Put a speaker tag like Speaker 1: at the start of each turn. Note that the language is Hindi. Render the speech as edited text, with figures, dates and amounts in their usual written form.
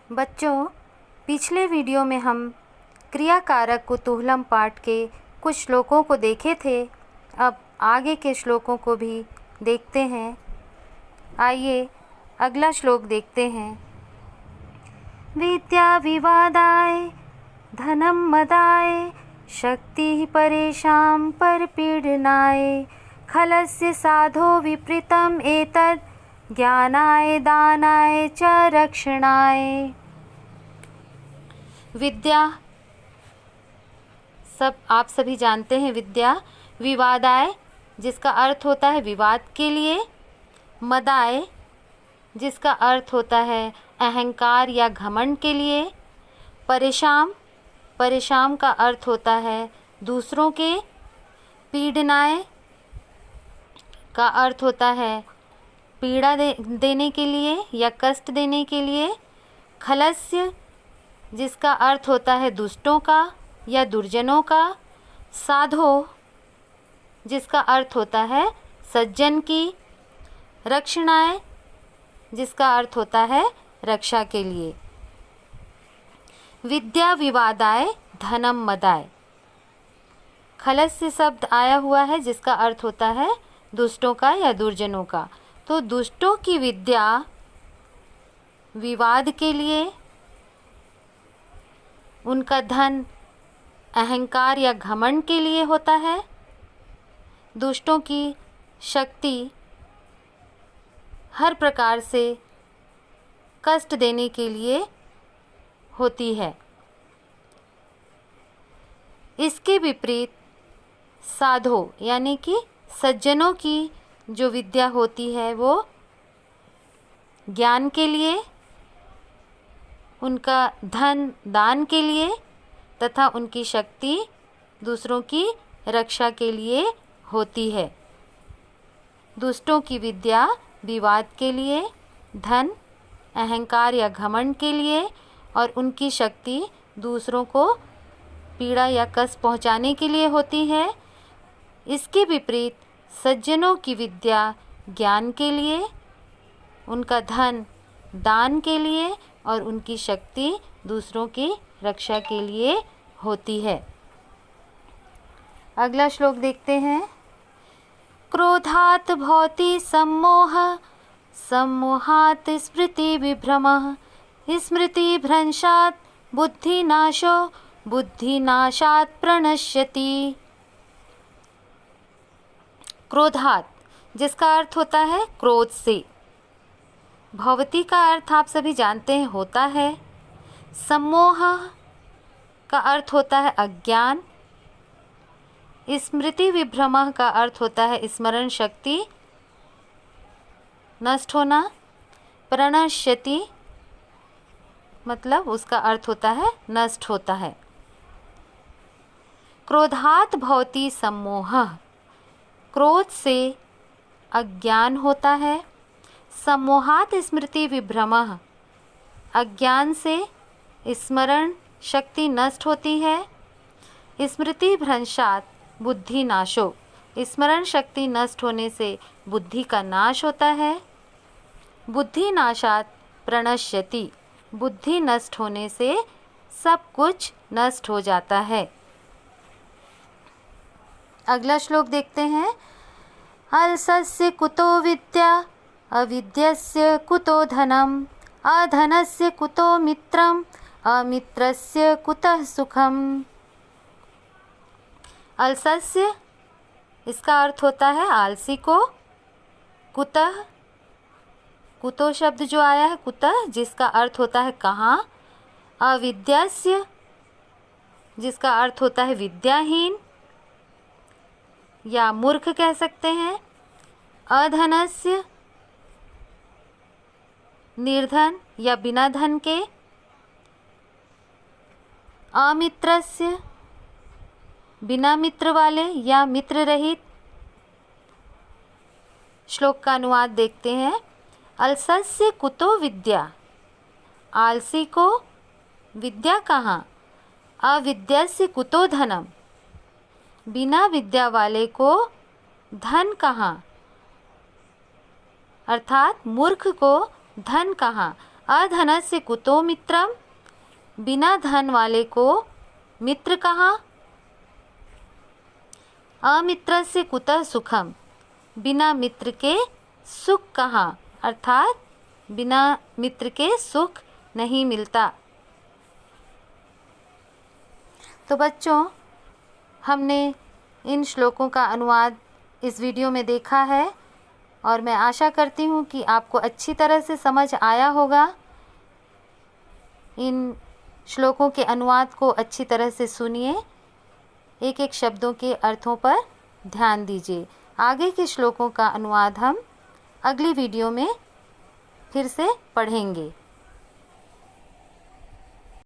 Speaker 1: बच्चों, पिछले वीडियो में हम क्रिया कारक कुतूहलम पाठ के कुछ श्लोकों को देखे थे। अब आगे के श्लोकों को भी देखते हैं। आइए अगला श्लोक देखते हैं। विद्या विवादाय धनम मदाय शक्ति परेशां परपीडनाय खलस्य साधो विपरीतम एतद् ज्ञानाय दानाय च रक्षणाय। विद्या आप सभी जानते हैं। विद्या विवादाय जिसका अर्थ होता है विवाद के लिए, मदाय जिसका अर्थ होता है अहंकार या घमंड के लिए, परेशान का अर्थ होता है दूसरों के, पीडनाय का अर्थ होता है पीड़ा देने के लिए या कष्ट देने के लिए, खलस्य जिसका अर्थ होता है दुष्टों का या दुर्जनों का, साधो जिसका अर्थ होता है सज्जन की, रक्षणाय जिसका अर्थ होता है रक्षा के लिए। विद्या विवादाय धनम मदाय, खलस्य शब्द आया हुआ है जिसका अर्थ होता है दुष्टों का या दुर्जनों का। तो दुष्टों की विद्या विवाद के लिए, उनका धन अहंकार या घमंड के लिए होता है, दुष्टों की शक्ति हर प्रकार से कष्ट देने के लिए होती है। इसके विपरीत साधो यानी कि सज्जनों की जो विद्या होती है वो ज्ञान के लिए, उनका धन दान के लिए तथा उनकी शक्ति दूसरों की रक्षा के लिए होती है। दुष्टों की विद्या विवाद के लिए, धन अहंकार या घमंड के लिए और उनकी शक्ति दूसरों को पीड़ा या कष्ट पहुंचाने के लिए होती है। इसके विपरीत सज्जनों की विद्या ज्ञान के लिए, उनका धन दान के लिए और उनकी शक्ति दूसरों की रक्षा के लिए होती है। अगला श्लोक देखते हैं। क्रोधात् भवति सम्मोह सम्मोहात् स्मृति विभ्रमः स्मृतिभ्रंशात् बुद्धिनाशो बुद्धिनाशात् प्रणश्यति। क्रोधात् जिसका अर्थ होता है क्रोध से, भवति का अर्थ आप सभी जानते हैं होता है, सम्मोह का अर्थ होता है अज्ञान, स्मृति विभ्रमः का अर्थ होता है स्मरण शक्ति नष्ट होना, प्रणश्यति मतलब उसका अर्थ होता है नष्ट होता है। क्रोधात् भवति सम्मोहः, क्रोध से अज्ञान होता है, सम्मोहात् स्मृति विभ्रमः अज्ञान से स्मरण शक्ति नष्ट होती है, स्मृति भ्रंशात् बुद्धि नाशो स्मरण शक्ति नष्ट होने से बुद्धि का नाश होता है, बुद्धि नाशात् प्रणश्यति बुद्धि नष्ट होने से सब कुछ नष्ट हो जाता है। अगला श्लोक देखते हैं। अलसस्य कुतो विद्या अविद्यस्य कुतो धनम अधनस्य कुतो मित्रम अमित्रस्य कुतः सुखम। अलसस्य इसका अर्थ होता है आलसी को, कुतः कुतो शब्द जो आया है कुतः जिसका अर्थ होता है कहाँ, अविद्यस्य जिसका अर्थ होता है विद्याहीन या मूर्ख कह सकते हैं, अधनस्य निर्धन या बिना धन के, अमित्रस्य बिना मित्र वाले या मित्र रहित। श्लोक का अनुवाद देखते हैं। अलसस्य कुतो विद्या, आलसी को विद्या कहाँ, अविद्यस्य कुतो धनम बिना विद्या वाले को धन कहाँ, अर्थात मूर्ख को धन कहाँ, अधनस्य कुतो मित्रम, बिना धन वाले को मित्र कहाँ। अमित्रस्य कुतः सुखम, बिना मित्र के सुख कहाँ, अर्थात बिना मित्र के सुख नहीं मिलता। तो बच्चों, हमने इन श्लोकों का अनुवाद इस वीडियो में देखा है और मैं आशा करती हूँ कि आपको अच्छी तरह से समझ आया होगा। इन श्लोकों के अनुवाद को अच्छी तरह से सुनिए, एक एक शब्दों के अर्थों पर ध्यान दीजिए। आगे के श्लोकों का अनुवाद हम अगली वीडियो में फिर से पढ़ेंगे।